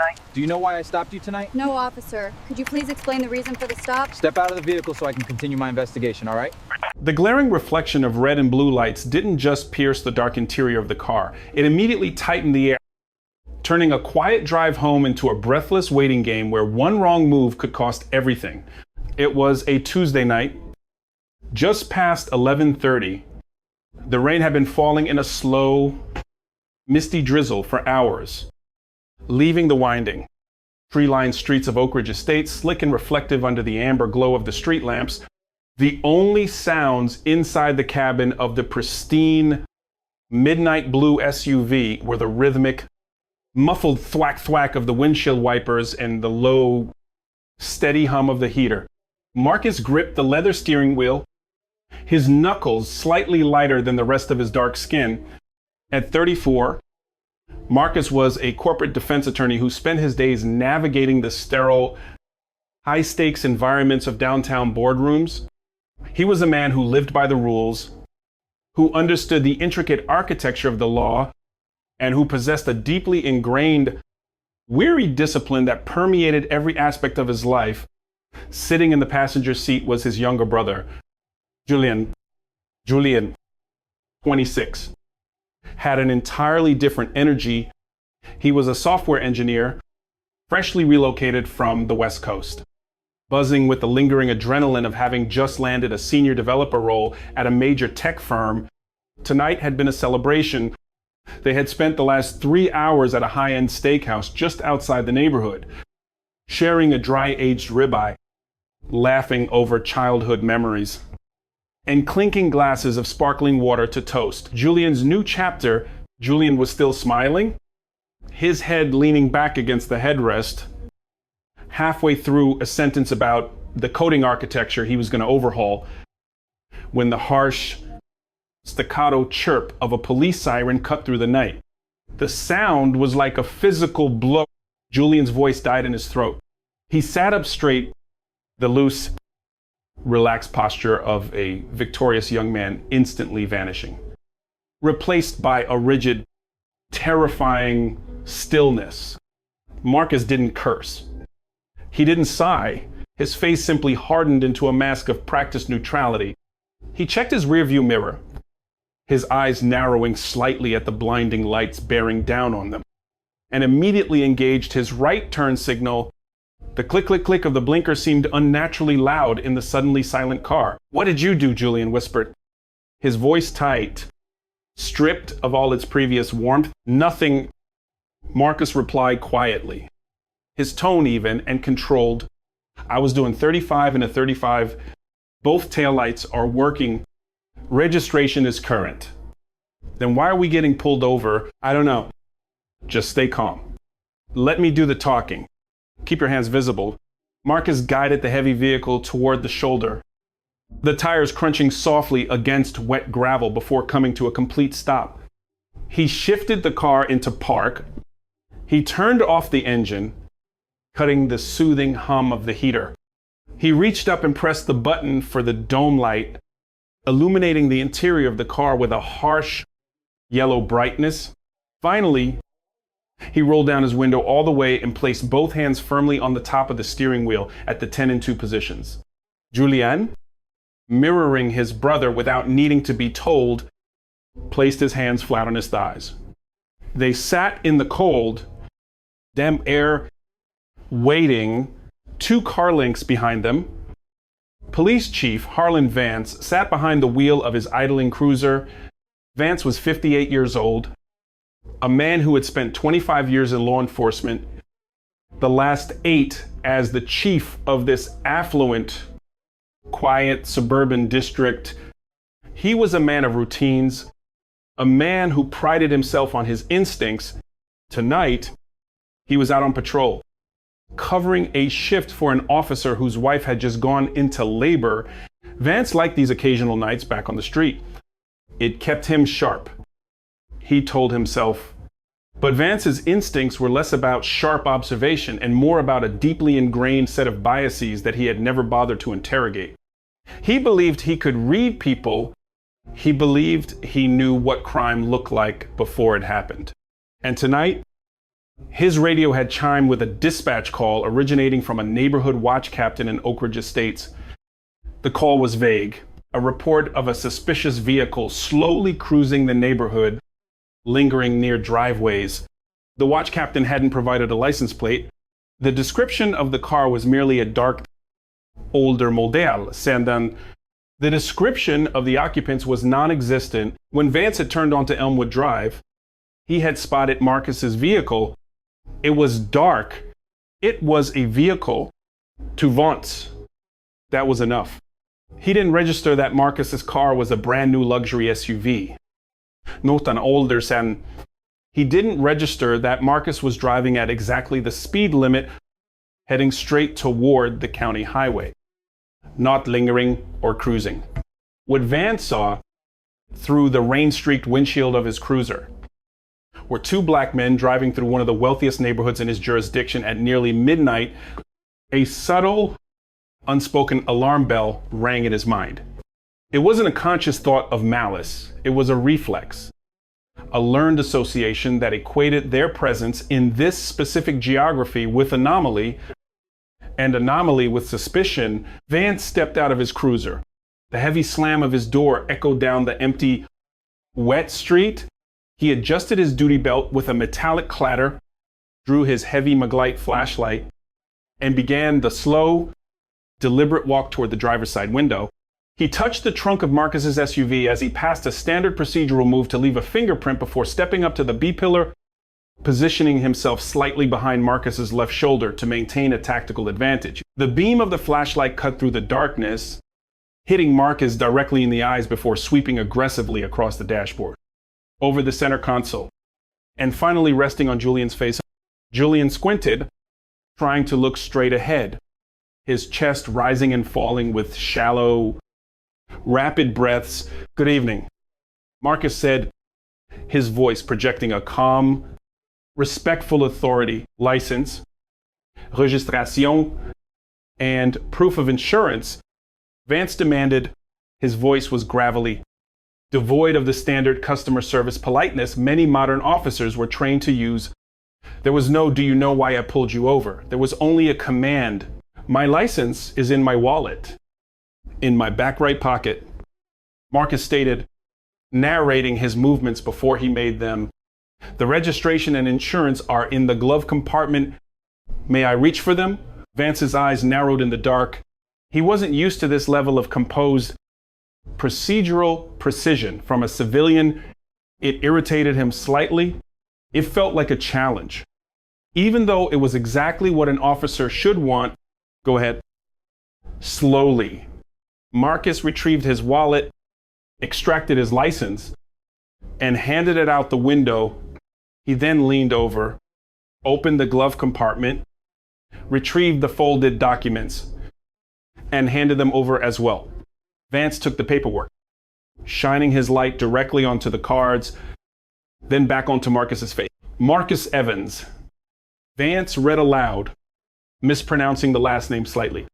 tonight? Do you know why I stopped you tonight? No, officer. Could you please explain the reason for the stop? Step out of the vehicle so I can continue my investigation, all right? The glaring reflection of red and blue lights didn't just pierce the dark interior of the car. It immediately tightened the air, turning a quiet drive home into a breathless waiting game where one wrong move could cost everything. It was a Tuesday night, just past 11:30. The rain had been falling in a slow, misty drizzle for hours, leaving the winding, tree-lined streets of Oak Ridge Estates slick and reflective under the amber glow of the street lamps. The only sounds inside the cabin of the pristine, midnight blue SUV were the rhythmic, muffled thwack-thwack of the windshield wipers and the low, steady hum of the heater. Marcus gripped the leather steering wheel, his knuckles slightly lighter than the rest of his dark skin. At 34, Marcus was a corporate defense attorney who spent his days navigating the sterile, high-stakes environments of downtown boardrooms. He was a man who lived by the rules, who understood the intricate architecture of the law, and who possessed a deeply ingrained, weary discipline that permeated every aspect of his life. Sitting in the passenger seat was his younger brother, Julian, 26, had an entirely different energy. He was a software engineer, freshly relocated from the West Coast, buzzing with the lingering adrenaline of having just landed a senior developer role at a major tech firm. Tonight had been a celebration. They had spent the last 3 hours at a high-end steakhouse just outside the neighborhood, sharing a dry-aged ribeye, laughing over childhood memories, and clinking glasses of sparkling water to toast. Julian's new chapter, Julian was still smiling, his head leaning back against the headrest, halfway through a sentence about the coding architecture he was going to overhaul, when the harsh, staccato chirp of a police siren cut through the night. The sound was like a physical blow. Julian's voice died in his throat. He sat up straight, the loose, relaxed posture of a victorious young man instantly vanishing, replaced by a rigid, terrifying stillness. Marcus didn't curse. He didn't sigh. His face simply hardened into a mask of practiced neutrality. He checked his rearview mirror, his eyes narrowing slightly at the blinding lights bearing down on them, and immediately engaged his right turn signal. The click, click, click of the blinker seemed unnaturally loud in the suddenly silent car. "What did you do?" Julian whispered, his voice tight, stripped of all its previous warmth. "Nothing," Marcus replied quietly, his tone even and controlled. "I was doing 35 and a 35. Both taillights are working. Registration is current." "Then why are we getting pulled over?" "I don't know. Just stay calm. Let me do the talking. Keep your hands visible." Marcus guided the heavy vehicle toward the shoulder, the tires crunching softly against wet gravel before coming to a complete stop. He shifted the car into park. He turned off the engine, cutting the soothing hum of the heater. He reached up and pressed the button for the dome light, illuminating the interior of the car with a harsh yellow brightness. Finally, he rolled down his window all the way and placed both hands firmly on the top of the steering wheel at the 10 and 2 positions. Julian, mirroring his brother without needing to be told, placed his hands flat on his thighs. They sat in the cold, damp air, waiting, 2 car lengths behind them. Police Chief Harlan Vance sat behind the wheel of his idling cruiser. Vance was 58 years old, a man who had spent 25 years in law enforcement, the last 8 as the chief of this affluent, quiet suburban district. He was a man of routines, a man who prided himself on his instincts. Tonight, he was out on patrol, covering a shift for an officer whose wife had just gone into labor. Vance liked these occasional nights back on the street. It kept him sharp, he told himself. But Vance's instincts were less about sharp observation and more about a deeply ingrained set of biases that he had never bothered to interrogate. He believed he could read people. He believed he knew what crime looked like before it happened. And tonight, His radio had chimed with a dispatch call originating from a neighborhood watch captain in Oak Ridge Estates. The call was vague, a report of a suspicious vehicle slowly cruising the neighborhood, lingering near driveways. The watch captain hadn't provided a license plate. The description of the car was merely a dark, older model sedan. The description of the occupants was non-existent. When Vance had turned onto Elmwood Drive, he had spotted Marcus's vehicle. It was dark. It was a vehicle to Vance. That was enough. He didn't register that Marcus's car was a brand new luxury SUV. Not an older sedan. He didn't register that Marcus was driving at exactly the speed limit, heading straight toward the county highway, not lingering or cruising. What Vance saw through the rain-streaked windshield of his cruiser were two black men driving through one of the wealthiest neighborhoods in his jurisdiction at nearly midnight. A subtle, unspoken alarm bell rang in his mind. It wasn't a conscious thought of malice. It was a reflex, a learned association that equated their presence in this specific geography with anomaly, and anomaly with suspicion. Vance stepped out of his cruiser. The heavy slam of his door echoed down the empty, wet street. He adjusted his duty belt with a metallic clatter, drew his heavy Maglite flashlight, and began the slow, deliberate walk toward the driver's side window. He touched the trunk of Marcus's SUV as he passed a standard procedural move to leave a fingerprint before stepping up to the B-pillar, positioning himself slightly behind Marcus's left shoulder to maintain a tactical advantage. The beam of the flashlight cut through the darkness, hitting Marcus directly in the eyes before sweeping aggressively across the dashboard, over the center console, and finally resting on Julian's face. Julian squinted, trying to look straight ahead, his chest rising and falling with shallow, rapid breaths. "Good evening," Marcus said, his voice projecting a calm, respectful authority. "License, registration, and proof of insurance," Vance demanded. His voice was gravelly, devoid of the standard customer service politeness many modern officers were trained to use. There was no "do you know why I pulled you over?" There was only a command. "My license is in my wallet, in my back right pocket," Marcus stated, narrating his movements before he made them. "The registration and insurance are in the glove compartment. May I reach for them?" Vance's eyes narrowed in the dark. He wasn't used to this level of composed, procedural precision from a civilian. It irritated him slightly. It felt like a challenge, even though it was exactly what an officer should want. "Go ahead." Slowly, Marcus retrieved his wallet, extracted his license, and handed it out the window. He then leaned over, opened the glove compartment, retrieved the folded documents, and handed them over as well. Vance took the paperwork, shining his light directly onto the cards, then back onto Marcus's face. "Marcus Evans." Vance read aloud, mispronouncing the last name slightly.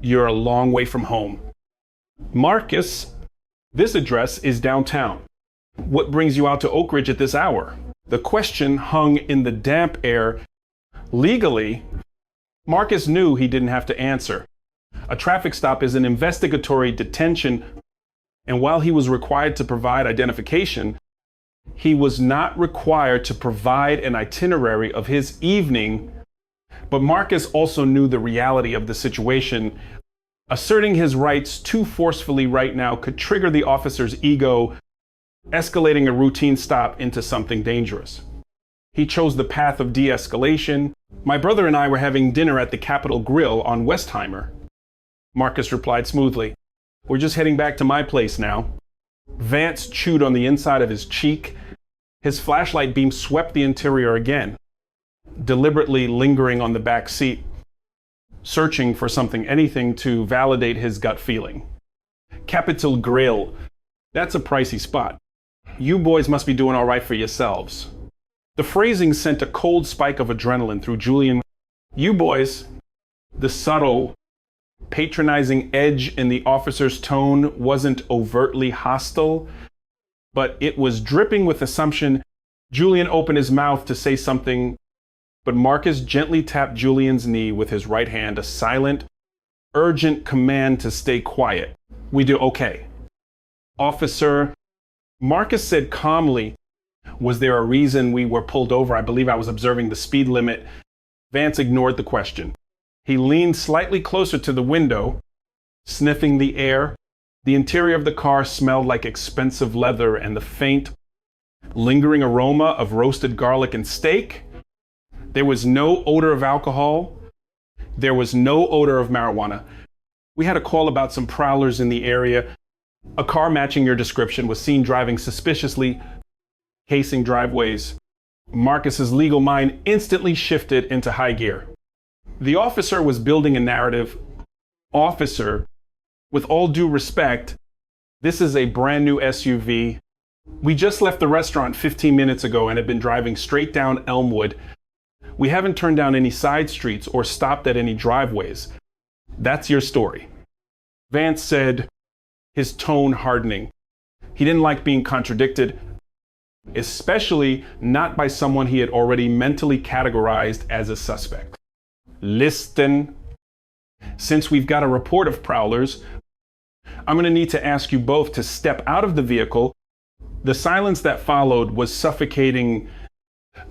"You're a long way from home." "Marcus, this address is downtown. What brings you out to Oak Ridge at this hour?" The question hung in the damp air. Legally, Marcus knew he didn't have to answer. A traffic stop is an investigatory detention, and while he was required to provide identification, he was not required to provide an itinerary of his evening. But Marcus also knew the reality of the situation. Asserting his rights too forcefully right now could trigger the officer's ego, escalating a routine stop into something dangerous. He chose the path of de-escalation. "My brother and I were having dinner at the Capitol Grill on Westheimer," Marcus replied smoothly. "We're just heading back to my place now." Vance chewed on the inside of his cheek. His flashlight beam swept the interior again, deliberately lingering on the back seat, searching for something, anything to validate his gut feeling. Capitol Grill. That's a pricey spot. You boys must be doing all right for yourselves. The phrasing sent a cold spike of adrenaline through Julian. You boys. The subtle, patronizing edge in the officer's tone wasn't overtly hostile, but it was dripping with assumption. Julian opened his mouth to say something, but Marcus gently tapped Julian's knee with his right hand, a silent, urgent command to stay quiet. "We do okay." "Officer," Marcus said calmly, "was there a reason we were pulled over? I believe I was observing the speed limit." Vance ignored the question. He leaned slightly closer to the window, sniffing the air. The interior of the car smelled like expensive leather and the faint, lingering aroma of roasted garlic and steak. There was no odor of alcohol. There was no odor of marijuana. We had a call about some prowlers in the area. A car matching your description was seen driving suspiciously, casing driveways. Marcus's legal mind instantly shifted into high gear. The officer was building a narrative. "Officer, with all due respect, this is a brand new SUV. We just left the restaurant 15 minutes ago and have been driving straight down Elmwood. We haven't turned down any side streets or stopped at any driveways. That's your story." Vance said, his tone hardening. He didn't like being contradicted, especially not by someone he had already mentally categorized as a suspect. "Listen, since we've got a report of prowlers, I'm going to need to ask you both to step out of the vehicle." The silence that followed was suffocating.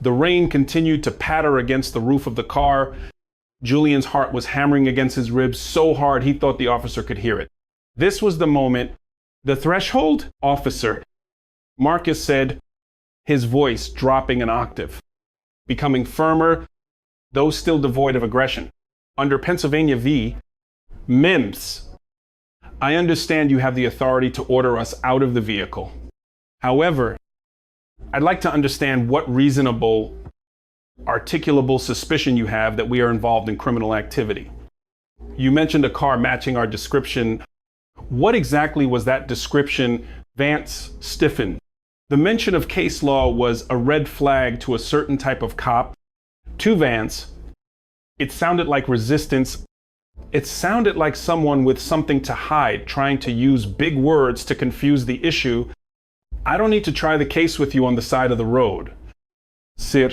The rain continued to patter against the roof of the car. Julian's heart was hammering against his ribs so hard he thought the officer could hear it. This was the moment. "The threshold, officer," Marcus said, his voice dropping an octave, becoming firmer, though still devoid of aggression. "Under Pennsylvania v. Mims, I understand you have the authority to order us out of the vehicle. However, I'd like to understand what reasonable, articulable suspicion you have that we are involved in criminal activity. You mentioned a car matching our description. What exactly was that description?" Vance stiffened. The mention of case law was a red flag to a certain type of cop. To Vance, it sounded like resistance. It sounded like someone with something to hide, trying to use big words to confuse the issue. "I don't need to try the case with you on the side of the road. Sir,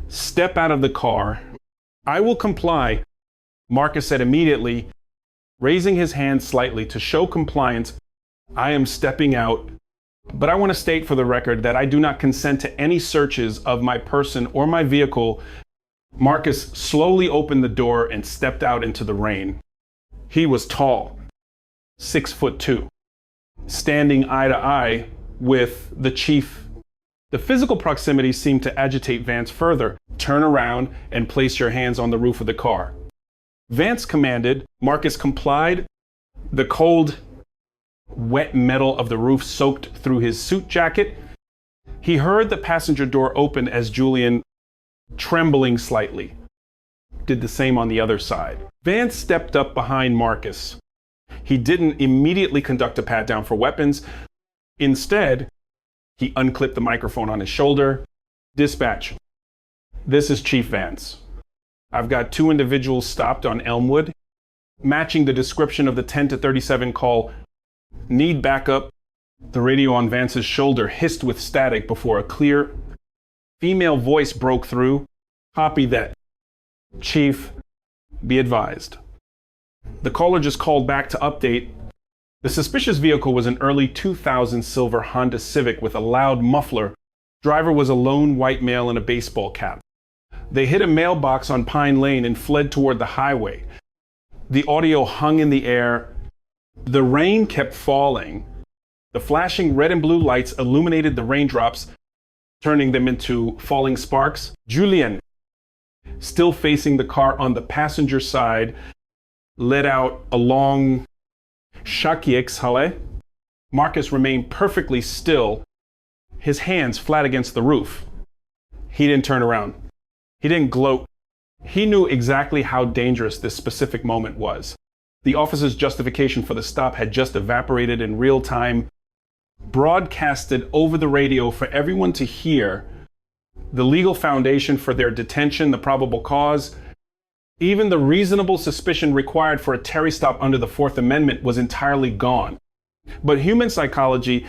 step out of the car." "I will comply," Marcus said immediately, raising his hand slightly to show compliance. "I am stepping out, but I want to state for the record that I do not consent to any searches of my person or my vehicle." Marcus slowly opened the door and stepped out into the rain. He was tall, 6'2", standing eye to eye with the chief. The physical proximity seemed to agitate Vance further. "Turn around and place your hands on the roof of the car." Vance commanded. Marcus complied. The cold, wet metal of the roof soaked through his suit jacket. He heard the passenger door open as Julian, trembling slightly, did the same on the other side. Vance stepped up behind Marcus. He didn't immediately conduct a pat down for weapons. Instead, he unclipped the microphone on his shoulder. "Dispatch, this is Chief Vance. I've got 2 individuals stopped on Elmwood, matching the description of the 10 to 37 call. Need backup." The radio on Vance's shoulder hissed with static before a clear female voice broke through. "Copy that. Chief, be advised." The caller just called back to update. The suspicious vehicle was an early 2000 silver Honda Civic with a loud muffler. Driver was a lone white male in a baseball cap. They hit a mailbox on Pine Lane and fled toward the highway. The audio hung in the air. The rain kept falling. The flashing red and blue lights illuminated the raindrops, turning them into falling sparks. Julian, still facing the car on the passenger side, let out a long "Shakieks hale." Marcus remained perfectly still, his hands flat against the roof. He didn't turn around. He didn't gloat. He knew exactly how dangerous this specific moment was. The officer's justification for the stop had just evaporated in real time, broadcasted over the radio for everyone to hear. The legal foundation for their detention, the probable cause, even the reasonable suspicion required for a Terry stop under the Fourth Amendment was entirely gone. But human psychology,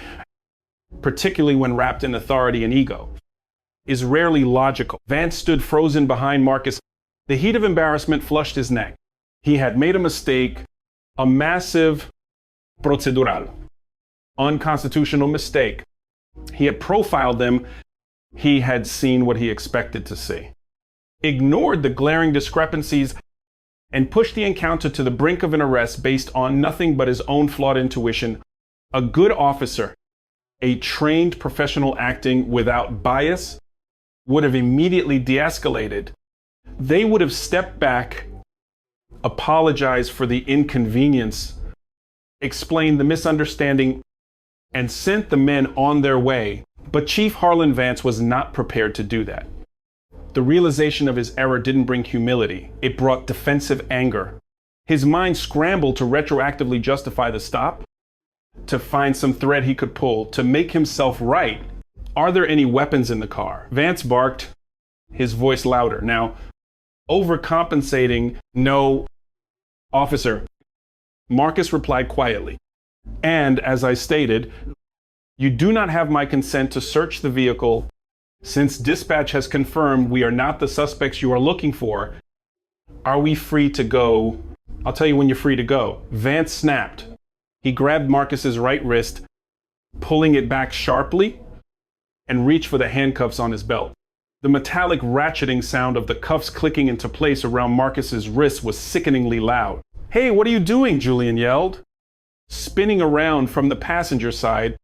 particularly when wrapped in authority and ego, is rarely logical. Vance stood frozen behind Marcus. The heat of embarrassment flushed his neck. He had made a mistake, a massive procedural, unconstitutional mistake. He had profiled them. He had seen what he expected to see, ignored the glaring discrepancies, and pushed the encounter to the brink of an arrest based on nothing but his own flawed intuition. A good officer, a trained professional acting without bias, would have immediately de-escalated. They would have stepped back, apologized for the inconvenience, explained the misunderstanding, and sent the men on their way. But Chief Harlan Vance was not prepared to do that. The realization of his error didn't bring humility. It brought defensive anger. His mind scrambled to retroactively justify the stop, to find some thread he could pull, to make himself right. Are there any weapons in the car? Vance barked, his voice louder. Now, overcompensating, no, officer. Marcus replied quietly. And as I stated, you do not have my consent to search the vehicle. Since dispatch has confirmed we are not the suspects you are looking for, are we free to go? I'll tell you when you're free to go. Vance snapped. He grabbed Marcus's right wrist, pulling it back sharply, and reached for the handcuffs on his belt. The metallic ratcheting sound of the cuffs clicking into place around Marcus's wrist was sickeningly loud. Hey, what are you doing? Julian yelled. Spinning around from the passenger side,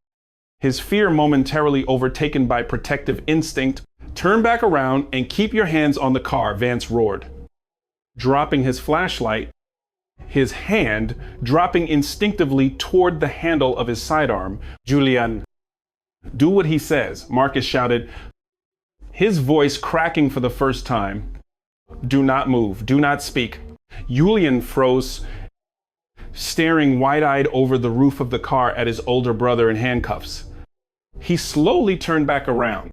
his fear momentarily overtaken by protective instinct. Turn back around and keep your hands on the car, Vance roared. Dropping his flashlight, his hand dropping instinctively toward the handle of his sidearm. Julian, do what he says, Marcus shouted, his voice cracking for the first time. Do not move, do not speak. Julian froze, staring wide-eyed over the roof of the car at his older brother in handcuffs. He slowly turned back around,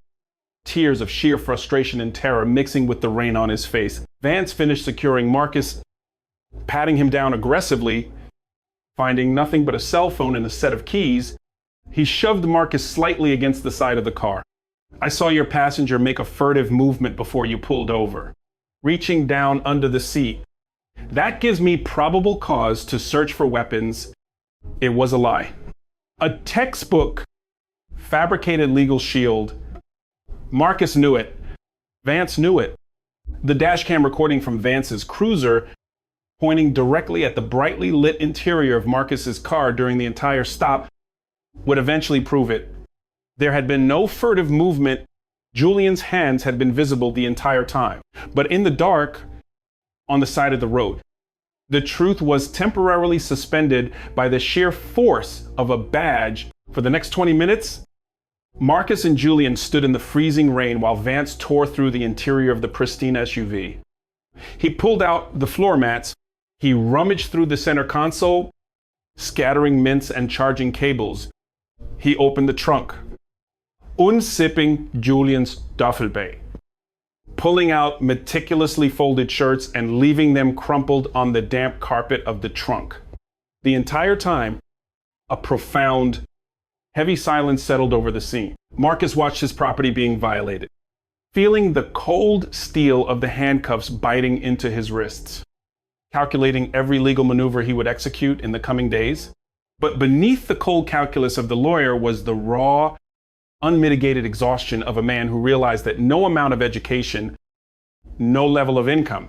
tears of sheer frustration and terror mixing with the rain on his face. Vance finished securing Marcus, patting him down aggressively. Finding nothing but a cell phone and a set of keys, he shoved Marcus slightly against the side of the car. I saw your passenger make a furtive movement before you pulled over, reaching down under the seat. That gives me probable cause to search for weapons. It was a lie. A textbook fabricated legal shield. Marcus knew it. Vance knew it. The dashcam recording from Vance's cruiser, pointing directly at the brightly lit interior of Marcus's car during the entire stop, would eventually prove it. There had been no furtive movement. Julian's hands had been visible the entire time, but in the dark, on the side of the road. The truth was temporarily suspended by the sheer force of a badge. For the next 20 minutes, Marcus and Julian stood in the freezing rain while Vance tore through the interior of the pristine SUV. He pulled out the floor mats. He rummaged through the center console, scattering mints and charging cables. He opened the trunk, unzipping Julian's duffel bag, pulling out meticulously folded shirts and leaving them crumpled on the damp carpet of the trunk. The entire time, a profound, heavy silence settled over the scene. Marcus watched his property being violated, feeling the cold steel of the handcuffs biting into his wrists, calculating every legal maneuver he would execute in the coming days. But beneath the cold calculus of the lawyer was the raw, unmitigated exhaustion of a man who realized that no amount of education, no level of income,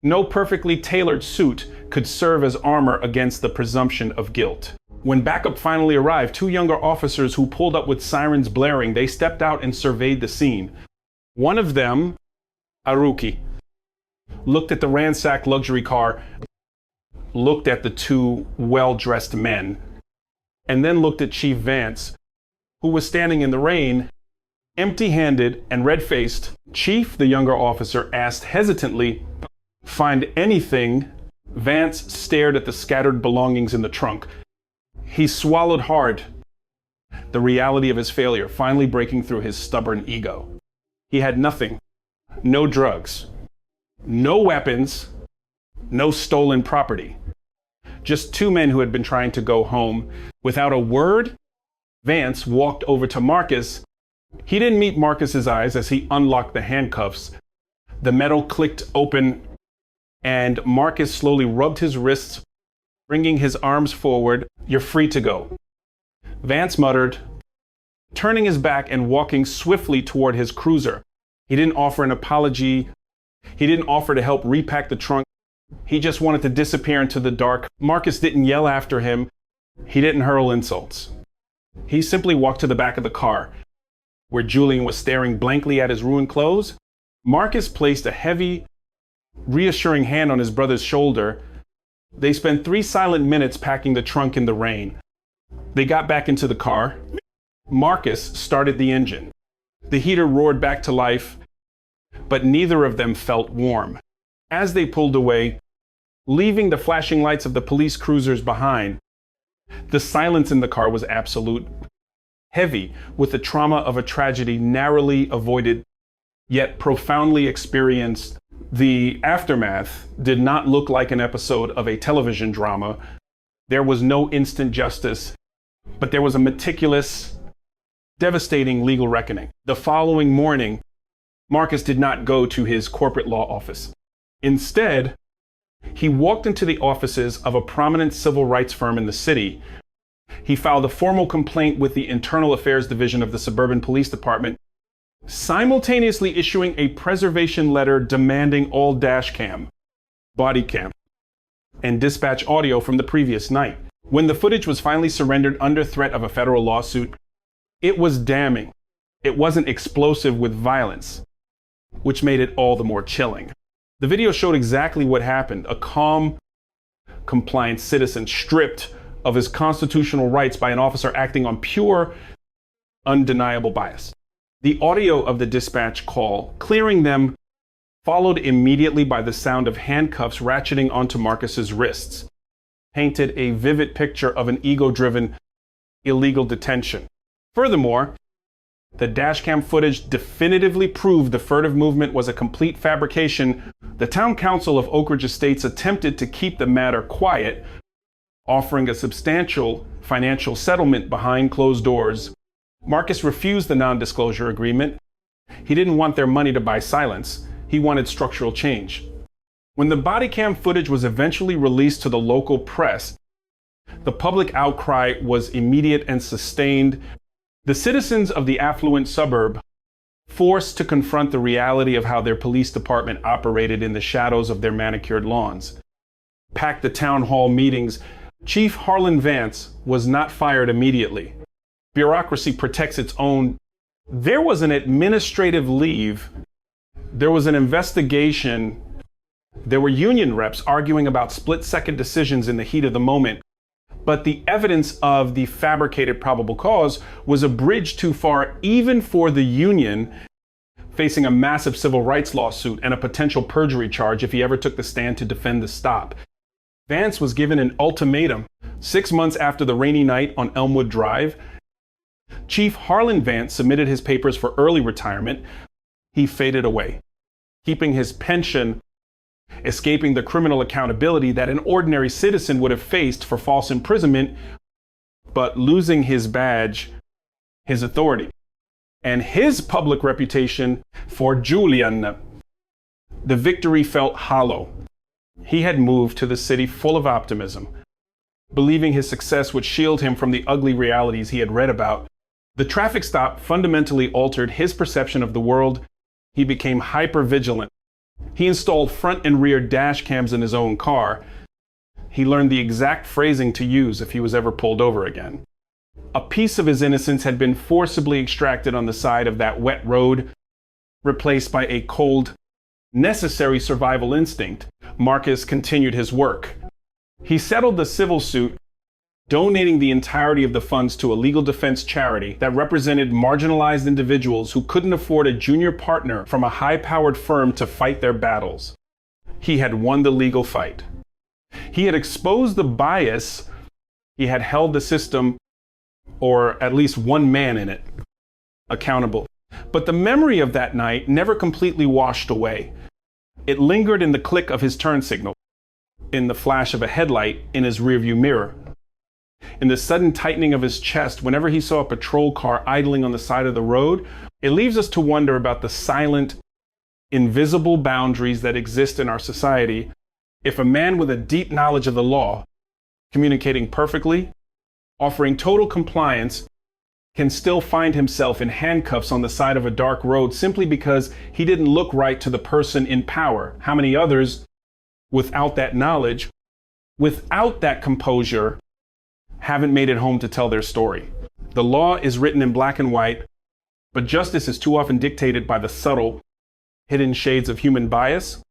no perfectly tailored suit could serve as armor against the presumption of guilt. When backup finally arrived, two younger officers who pulled up with sirens blaring, they stepped out and surveyed the scene. One of them, a rookie, looked at the ransacked luxury car, looked at the two well-dressed men, and then looked at Chief Vance, who was standing in the rain, empty-handed and red-faced. Chief, the younger officer, asked hesitantly, "Find anything?" Vance stared at the scattered belongings in the trunk. He swallowed hard, the reality of his failure finally breaking through his stubborn ego. He had nothing. No drugs. No weapons. No stolen property. Just two men who had been trying to go home. Without a word, Vance walked over to Marcus He didn't meet Marcus's eyes as he unlocked the handcuffs. The metal clicked open and Marcus slowly rubbed his wrists, bringing his arms forward. "You're free to go," Vance muttered, turning his back and walking swiftly toward his cruiser. He didn't offer an apology. He didn't offer to help repack the trunk. He just wanted to disappear into the dark. Marcus didn't yell after him. He didn't hurl insults. He simply walked to the back of the car, where Julian was staring blankly at his ruined clothes. Marcus placed a heavy, reassuring hand on his brother's shoulder. They spent 3 silent minutes packing the trunk in the rain. They got back into the car. Marcus started the engine. The heater roared back to life, but neither of them felt warm. As they pulled away, leaving the flashing lights of the police cruisers behind, the silence in the car was absolute, heavy with the trauma of a tragedy narrowly avoided, yet profoundly experienced. The aftermath did not look like an episode of a television drama. There was no instant justice, but there was a meticulous, devastating legal reckoning. The following morning, Marcus did not go to his corporate law office. Instead, he walked into the offices of a prominent civil rights firm in the city. He filed a formal complaint with the Internal Affairs Division of the Suburban Police Department, simultaneously issuing a preservation letter demanding all dash cam, body cam, and dispatch audio from the previous night. When the footage was finally surrendered under threat of a federal lawsuit, it was damning. It wasn't explosive with violence, which made it all the more chilling. The video showed exactly what happened: a calm, compliant citizen stripped of his constitutional rights by an officer acting on pure, undeniable bias. The audio of the dispatch call, clearing them, followed immediately by the sound of handcuffs ratcheting onto Marcus's wrists, painted a vivid picture of an ego-driven, illegal detention. Furthermore, the dashcam footage definitively proved the furtive movement was a complete fabrication. The town council of Oak Ridge Estates attempted to keep the matter quiet, offering a substantial financial settlement behind closed doors. Marcus refused the non-disclosure agreement. He didn't want their money to buy silence. He wanted structural change. When the body cam footage was eventually released to the local press, the public outcry was immediate and sustained. The citizens of the affluent suburb, forced to confront the reality of how their police department operated in the shadows of their manicured lawns, packed the town hall meetings. Chief Harlan Vance was not fired immediately. Bureaucracy protects its own. There was an administrative leave. There was an investigation. There were union reps arguing about split-second decisions in the heat of the moment. But the evidence of the fabricated probable cause was a bridge too far, even for the union, facing a massive civil rights lawsuit and a potential perjury charge if he ever took the stand to defend the stop. Vance was given an ultimatum 6 months after the rainy night on Elmwood Drive. Chief Harlan Vance submitted his papers for early retirement. He faded away, keeping his pension, escaping the criminal accountability that an ordinary citizen would have faced for false imprisonment, but losing his badge, his authority, and his public reputation for Julian. The victory felt hollow. He had moved to the city full of optimism, believing his success would shield him from the ugly realities he had read about. The traffic stop fundamentally altered his perception of the world. He became hyper-vigilant. He installed front and rear dash cams in his own car. He learned the exact phrasing to use if he was ever pulled over again. A piece of his innocence had been forcibly extracted on the side of that wet road, replaced by a cold, necessary survival instinct. Marcus continued his work. He settled the civil suit, donating the entirety of the funds to a legal defense charity that represented marginalized individuals who couldn't afford a junior partner from a high-powered firm to fight their battles. He had won the legal fight. He had exposed the bias. He had held the system, or at least one man in it, accountable. But the memory of that night never completely washed away. It lingered in the click of his turn signal, in the flash of a headlight in his rearview mirror, in the sudden tightening of his chest whenever he saw a patrol car idling on the side of the road, It leaves us to wonder about the silent, invisible boundaries that exist in our society if a man with a deep knowledge of the law, communicating perfectly, offering total compliance, can still find himself in handcuffs on the side of a dark road simply because he didn't look right to the person in power. How many others, without that knowledge, without that composure, haven't made it home to tell their story? The law is written in black and white, but justice is too often dictated by the subtle, hidden shades of human bias,